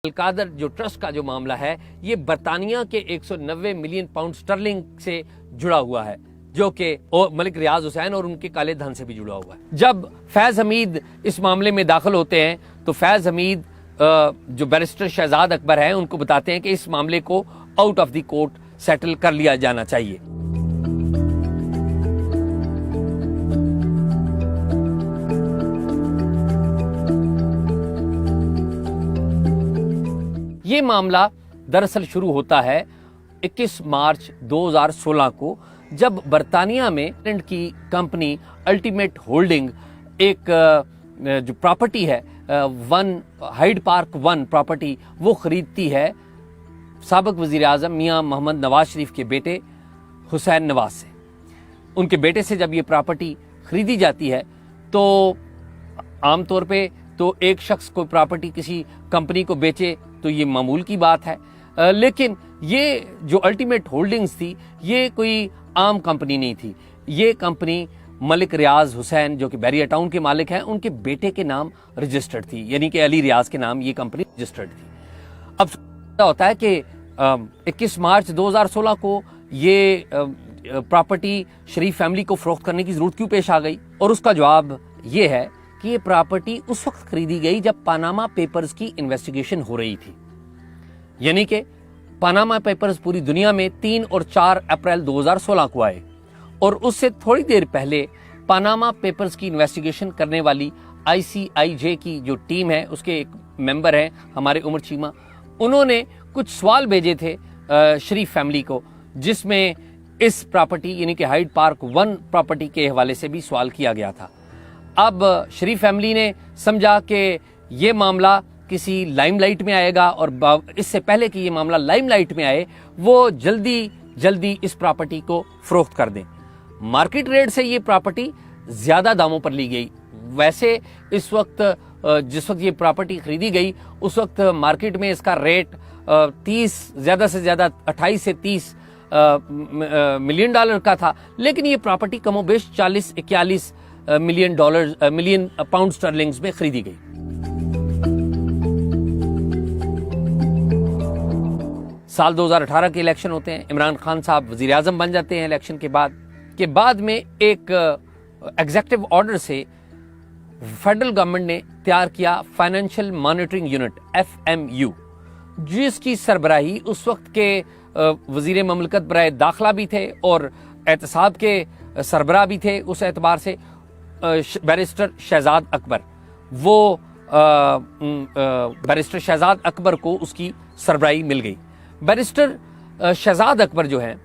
القادر جو ٹرسٹ کا جو معاملہ ہے یہ برطانیہ کے 190 ملین پاؤنڈ سٹرلنگ سے جڑا ہوا ہے، جو کہ ملک ریاض حسین اور ان کے کالے دھن سے بھی جڑا ہوا ہے۔ جب فیض حمید اس معاملے میں داخل ہوتے ہیں تو فیض حمید جو بیرسٹر شہزاد اکبر ہیں ان کو بتاتے ہیں کہ اس معاملے کو out of the court settle کر لیا جانا چاہیے۔ یہ معاملہ دراصل شروع ہوتا ہے 21 مارچ 2016 کو، جب برطانیہ میں کی کمپنی الٹیمیٹ ہولڈنگ ایک جو پراپرٹی ہے ہائیڈ پارک 1 پراپرٹی وہ خریدتی ہے سابق وزیر اعظم میاں محمد نواز شریف کے بیٹے حسین نواز سے۔ ان کے بیٹے سے جب یہ پراپرٹی خریدی جاتی ہے تو عام طور پہ تو ایک شخص کو پراپرٹی کسی کمپنی کو بیچے تو یہ معمول کی بات ہے، لیکن یہ جو الٹیمیٹ ہولڈنگز تھی یہ کوئی عام کمپنی نہیں تھی، یہ کمپنی ملک ریاض حسین جو کہ بیریا ٹاؤن کے مالک ہیں ان کے بیٹے کے نام رجسٹرڈ تھی، یعنی کہ علی ریاض کے نام یہ کمپنی رجسٹرڈ تھی۔ اب ہوتا ہے کہ 21 مارچ 2016 کو یہ پراپرٹی شریف فیملی کو فروخت کرنے کی ضرورت کیوں پیش آ گئی، اور اس کا جواب یہ ہے کہ یہ پراپرٹی اس وقت خریدی گئی جب پاناما پیپرز کی انویسٹیگیشن ہو رہی تھی، یعنی کہ پاناما پیپرز پوری دنیا میں 3 اور 4 اپریل 2016 کو آئے، اور اس سے تھوڑی دیر پہلے پاناما پیپرز کی انویسٹیگیشن کرنے والی ICIJ کی جو ٹیم ہے اس کے ایک ممبر ہیں ہمارے عمر چیمہ، انہوں نے کچھ سوال بھیجے تھے شریف فیملی کو، جس میں اس پراپرٹی یعنی کہ ہائیڈ پارک 1 پراپرٹی کے حوالے سے بھی سوال کیا گیا تھا۔ اب شریف فیملی نے سمجھا کہ یہ معاملہ کسی لائم لائٹ میں آئے گا، اور اس سے پہلے کہ یہ معاملہ لائم لائٹ میں آئے وہ جلدی اس پراپرٹی کو فروخت کر دیں۔ مارکیٹ ریٹ سے یہ پراپرٹی زیادہ داموں پر لی گئی، ویسے اس وقت جس وقت یہ پراپرٹی خریدی گئی اس وقت مارکیٹ میں اس کا ریٹ 30 زیادہ سے زیادہ 28 سے 30 ملین ڈالر کا تھا، لیکن یہ پراپرٹی کم و بیش 40-41 ملین پاؤنڈ سٹرلنگز میں خریدی گئی۔ سال 2018 کے الیکشن ہوتے ہیں، عمران خان صاحب وزیر اعظم بن جاتے ہیں الیکشن کے بعد میں ایک ایگزیکٹو آرڈر سے فیڈرل گورنمنٹ نے تیار کیا فائنینشیل مانیٹرنگ یونٹ FMU، جس کی سربراہی اس وقت کے وزیر مملکت برائے داخلہ بھی تھے اور احتساب کے سربراہ بھی تھے اس اعتبار سے بیرسٹر شہزاد اکبر۔ وہ بیرسٹر شہزاد اکبر کو اس کی سربراہی مل گئی۔ بیرسٹر شہزاد اکبر جو ہیں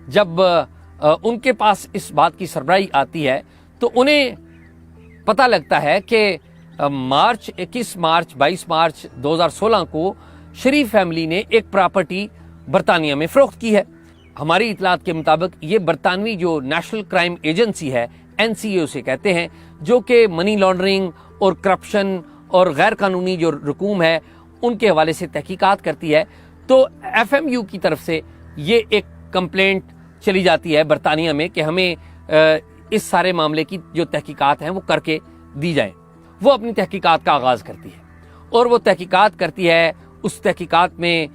جب ان کے پاس اس بات کی سربراہی آتی ہے تو انہیں پتہ لگتا ہے کہ 21 مارچ 22 مارچ 2016 کو شریف فیملی نے ایک پراپرٹی برطانیہ میں فروخت کی ہے۔ ہماری اطلاعات کے مطابق یہ برطانوی جو نیشنل کرائم ایجنسی ہے NCA اسے کہتے ہیں، جو کہ منی لانڈرنگ اور کرپشن اور غیر قانونی جو رقوم ہے ان کے حوالے سے تحقیقات کرتی ہے، تو FMU کی طرف سے یہ ایک کمپلینٹ چلی جاتی ہے برطانیہ میں کہ ہمیں اس سارے معاملے کی جو تحقیقات ہیں وہ کر کے دی جائیں۔ وہ اپنی تحقیقات کا آغاز کرتی ہے اور وہ تحقیقات کرتی ہے، اس تحقیقات میں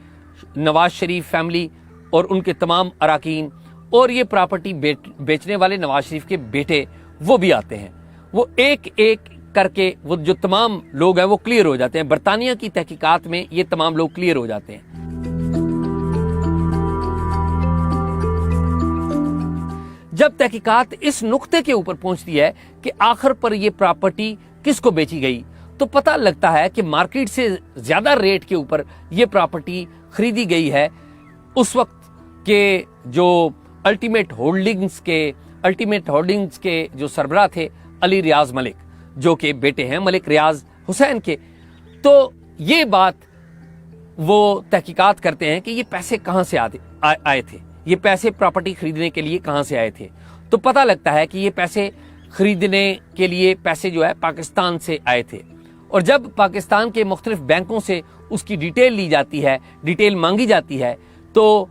نواز شریف فیملی اور ان کے تمام اراکین اور یہ پراپرٹی بیچنے والے نواز شریف کے بیٹے وہ بھی آتے ہیں۔ وہ ایک ایک کر کے وہ جو تمام لوگ ہیں وہ کلیئر ہو جاتے ہیں، برطانیہ کی تحقیقات میں یہ تمام لوگ کلیئر ہو جاتے ہیں۔ جب تحقیقات اس نقطے کے اوپر پہنچتی ہے کہ آخر پر یہ پراپرٹی کس کو بیچی گئی تو پتہ لگتا ہے کہ مارکیٹ سے زیادہ ریٹ کے اوپر یہ پراپرٹی خریدی گئی ہے اس وقت کے جو الٹیمیٹ ہولڈنگز کے جو سربراہ تھے علی ریاض ملک، جو کہ بیٹے ہیں ملک ریاض حسین کے۔ تو یہ بات وہ تحقیقات کرتے ہیں کہ یہ پیسے کہاں سے آئے تھے، یہ پیسے پراپرٹی خریدنے کے لیے کہاں سے آئے تھے، تو پتہ لگتا ہے کہ یہ پیسے خریدنے کے لیے پیسے جو ہے پاکستان سے آئے تھے، اور جب پاکستان کے مختلف بینکوں سے اس کی ڈیٹیل لی جاتی ہے، ڈیٹیل مانگی جاتی ہے، تو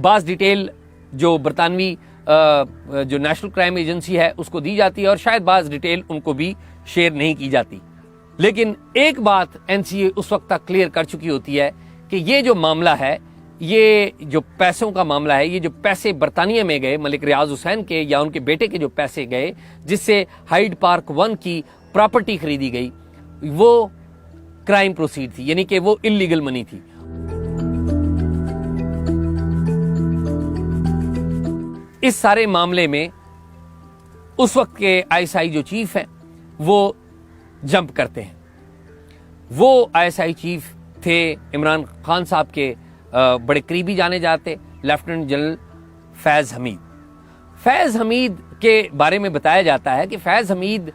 بعض ڈیٹیل جو برطانوی جو نیشنل کرائم ایجنسی ہے اس کو دی جاتی ہے، اور شاید بعض ڈیٹیل ان کو بھی شیئر نہیں کی جاتی۔ لیکن ایک بات NCA اس وقت تک کلیئر کر چکی ہوتی ہے کہ یہ جو معاملہ ہے، یہ جو پیسوں کا معاملہ ہے، یہ جو پیسے برطانیہ میں گئے ملک ریاض حسین کے یا ان کے بیٹے کے جو پیسے گئے جس سے ہائیڈ پارک 1 کی پراپرٹی خریدی گئی، وہ کرائم پروسیڈ تھی، یعنی کہ وہ انلیگل منی تھی۔ اس سارے معاملے میں اس وقت کے ISI جو چیف ہیں وہ جمپ کرتے ہیں۔ وہ ISI چیف تھے عمران خان صاحب کے بڑے قریبی جانے جاتے لیفٹیننٹ جنرل فیض حمید۔ فیض حمید کے بارے میں بتایا جاتا ہے کہ فیض حمید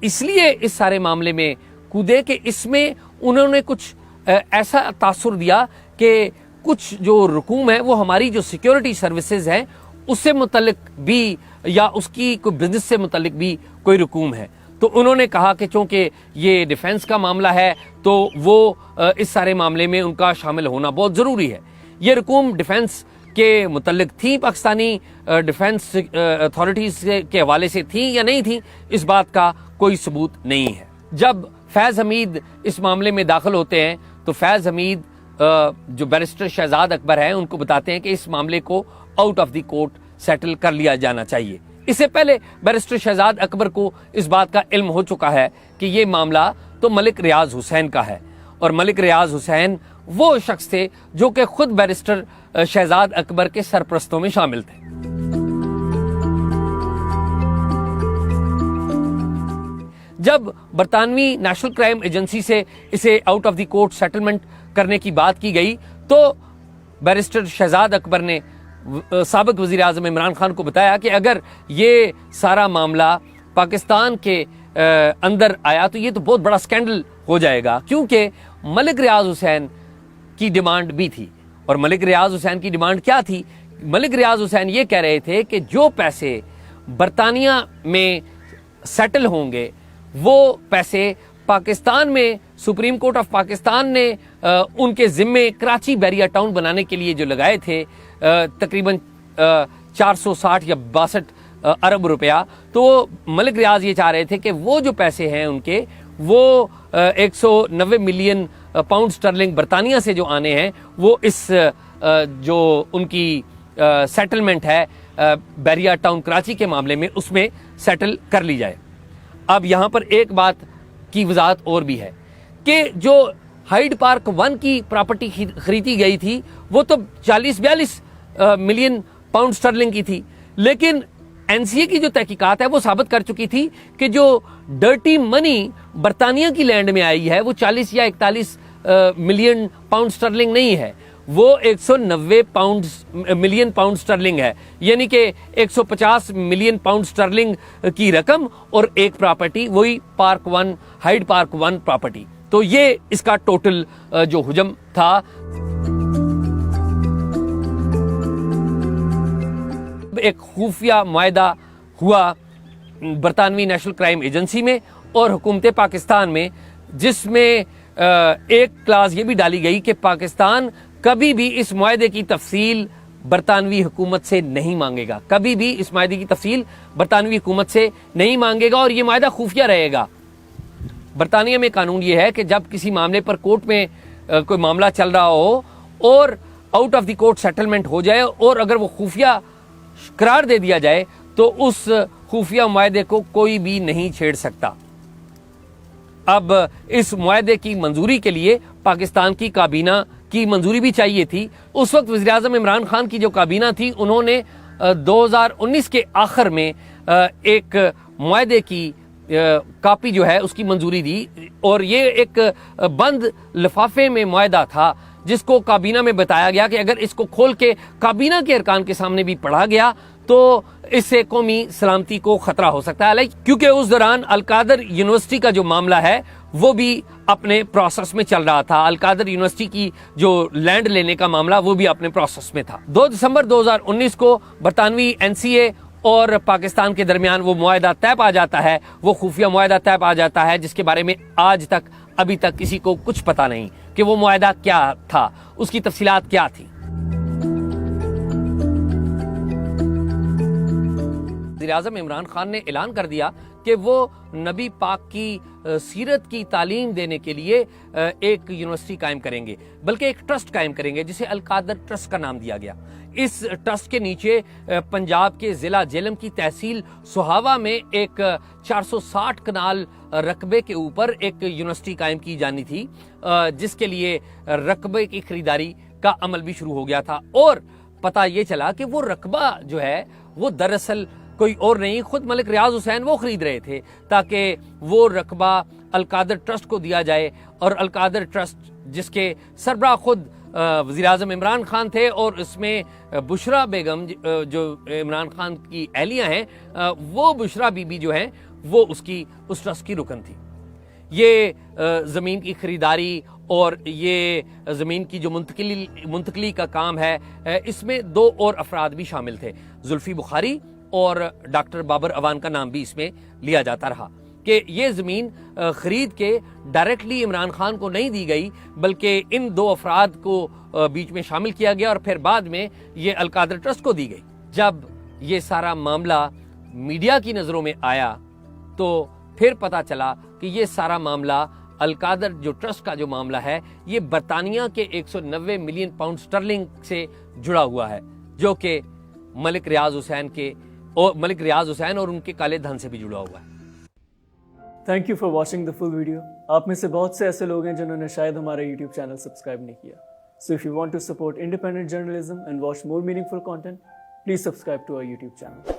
اس لیے اس سارے معاملے میں کودے کہ اس میں انہوں نے کچھ ایسا تاثر دیا کہ کچھ جو رقوم ہے وہ ہماری جو سیکیورٹی سروسز ہیں اس سے متعلق بھی یا اس کی کوئی بزنس سے متعلق بھی کوئی رقوم ہے، تو انہوں نے کہا کہ چونکہ یہ ڈیفنس کا معاملہ ہے تو وہ اس سارے معاملے میں ان کا شامل ہونا بہت ضروری ہے۔ یہ رقوم ڈیفنس کے متعلق تھی، پاکستانی ڈیفنس اتھارٹیز کے حوالے سے تھیں یا نہیں تھیں، اس بات کا کوئی ثبوت نہیں ہے۔ جب فیض حمید اس معاملے میں داخل ہوتے ہیں تو فیض حمید جو بیرسٹر شہزاد اکبر ہیں ان کو بتاتے ہیں کہ اس معاملے کو out of the court settle کر لیا جانا چاہیے۔ اس سے پہلے بیرسٹر شہزاد اکبر کو اس بات کا علم ہو چکا ہے کہ یہ معاملہ تو ملک ریاض حسین کا ہے، اور ملک ریاض حسین وہ شخص تھے جو کہ خود بیرسٹر شہزاد اکبر کے سرپرستوں میں شامل تھے۔ جب برطانوی نیشنل کرائم ایجنسی سے اسے out of the court settlement کرنے کی بات کی گئی تو بیرسٹر شہزاد اکبر نے سابق وزیر اعظم عمران خان کو بتایا کہ اگر یہ سارا معاملہ پاکستان کے اندر آیا تو یہ تو بہت بڑا سکینڈل ہو جائے گا، کیونکہ ملک ریاض حسین کی ڈیمانڈ بھی تھی۔ اور ملک ریاض حسین کی ڈیمانڈ کیا تھی؟ ملک ریاض حسین یہ کہہ رہے تھے کہ جو پیسے برطانیہ میں سیٹل ہوں گے وہ پیسے پاکستان میں سپریم کورٹ آف پاکستان نے ان کے ذمے کراچی بیریا ٹاؤن بنانے کے لیے جو لگائے تھے تقریباً 460 یا 62 ارب روپیہ، تو ملک ریاض یہ چاہ رہے تھے کہ وہ جو پیسے ہیں ان کے وہ 190 ملین پاؤنڈ سٹرلنگ برطانیہ سے جو آنے ہیں وہ اس جو ان کی سیٹلمنٹ ہے بیریا ٹاؤن کراچی کے معاملے میں اس میں سیٹل کر لی جائے۔ اب یہاں پر ایک بات کی وضاحت اور بھی ہے کہ جو ہائیڈ پارک 1 کی پراپرٹی خریدی گئی تھی وہ تو 40-42 ملین پاؤنڈ سٹرلنگ کی تھی، لیکن NCA کی جو تحقیقات ہے وہ ثابت کر چکی تھی کہ جو ڈرٹی منی برطانیہ کی لینڈ میں آئی ہے وہ 40 یا 41 ملین پاؤنڈ سٹرلنگ نہیں ہے، وہ 190 ملین پاؤنڈ سٹرلنگ ہے، یعنی کہ 150 ملین پاؤنڈ سٹرلنگ کی رقم اور ایک پراپرٹی، وہی پارک 1 ہائیڈ پارک 1 پراپرٹی۔ تو یہ اس کا ٹوٹل جو حجم تھا۔ ایک خفیہ معاہدہ ہوا برطانوی نیشنل کرائم ایجنسی میں اور حکومت پاکستان میں، جس میں ایک کلاز یہ بھی ڈالی گئی کہ پاکستان کبھی بھی اس معاہدے کی تفصیل برطانوی حکومت سے نہیں مانگے گا، کبھی بھی اس معاہدے کی تفصیل برطانوی حکومت سے نہیں مانگے گا، اور یہ معاہدہ خفیہ رہے گا۔ برطانیہ میں قانون یہ ہے کہ جب کسی معاملے پر کورٹ میں کوئی معاملہ چل رہا ہو اور out of the court settlement ہو جائے اور اگر وہ خفیہ قرار دے دیا جائے تو اس خفیہ معاہدے کو کوئی بھی نہیں چھیڑ سکتا۔ اب اس معاہدے کی منظوری کے لیے پاکستان کی کابینہ کی منظوری بھی چاہیے تھی۔ اس وقت وزیراعظم عمران خان کی جو کابینہ تھی انہوں نے 2019 کے آخر میں ایک معاہدے کی کاپی جو ہے اس کی منظوری دی، اور یہ ایک بند لفافے میں معاہدہ تھا جس کو کابینہ میں بتایا گیا کہ اگر اس کو کھول کے کابینہ کے ارکان کے سامنے بھی پڑھا گیا تو اس سے قومی سلامتی کو خطرہ ہو سکتا ہے، کیونکہ اس دوران القادر یونیورسٹی کا جو معاملہ ہے وہ بھی اپنے پروسیس میں چل رہا تھا۔ القادر یونیورسٹی کی جو لینڈ لینے کا معاملہ وہ بھی اپنے پروسیس میں تھا۔ 2 دسمبر 2019 کو برطانوی NCA اور پاکستان کے درمیان وہ معاہدہ طے پا جاتا ہے، وہ خفیہ معاہدہ طے پا جاتا ہے جس کے بارے میں آج تک ابھی تک کسی کو کچھ پتا نہیں کہ وہ معاہدہ کیا تھا، اس کی تفصیلات کیا تھی۔ وزیر اعظم عمران خان نے اعلان کر دیا کہ وہ نبی پاک کی سیرت کی تعلیم دینے کے لیے ایک یونیورسٹی قائم کریں گے، بلکہ ایک ٹرسٹ قائم کریں گے جسے القادر ٹرسٹ کا نام دیا گیا۔ اس ٹرسٹ کے نیچے پنجاب کے ضلع جہلم کی تحصیل سہاوا میں ایک 460 کنال رقبے کے اوپر ایک یونیورسٹی قائم کی جانی تھی، جس کے لیے رقبے کی خریداری کا عمل بھی شروع ہو گیا تھا، اور پتہ یہ چلا کہ وہ رقبہ جو ہے وہ دراصل کوئی اور نہیں، خود ملک ریاض حسین وہ خرید رہے تھے تاکہ وہ رقبہ القادر ٹرسٹ کو دیا جائے، اور القادر ٹرسٹ جس کے سربراہ خود وزیر اعظم عمران خان تھے، اور اس میں بشرا بیگم جو عمران خان کی اہلیہ ہیں، وہ بشرا بی بی جو ہیں وہ اس ٹرسٹ کی رکن تھی۔ یہ زمین کی خریداری اور یہ زمین کی جو منتقلی کا کام ہے، اس میں 2 اور افراد بھی شامل تھے، زلفی بخاری اور ڈاکٹر بابر اوان کا نام بھی اس میں لیا جاتا رہا، کہ یہ زمین خرید کے ڈائریکٹلی عمران خان کو نہیں دی گئی، بلکہ ان 2 افراد کو بیچ میں شامل کیا گیا، اور پھر بعد میں یہ القادر ٹرسٹ کو دی گئی۔ جب یہ سارا معاملہ میڈیا کی نظروں میں آیا تو پھر پتہ چلا کہ یہ سارا معاملہ القادر جو ٹرسٹ کا جو معاملہ ہے، یہ برطانیہ کے 190 ملین پاؤنڈ سٹرلنگ سے جڑا ہوا ہے، جو کہ ملک ریاض حسین اور ان کے کالے دھن سے بھی جڑا ہوا ہے۔ Thank you for watching the full video. آپ میں سے بہت سے ایسے لوگ ہیں جنہوں نے شاید ہمارا یوٹیوب چینل سبسکرائب نہیں کیا۔ So if you want to support independent journalism and watch more meaningful content, please subscribe to our YouTube channel.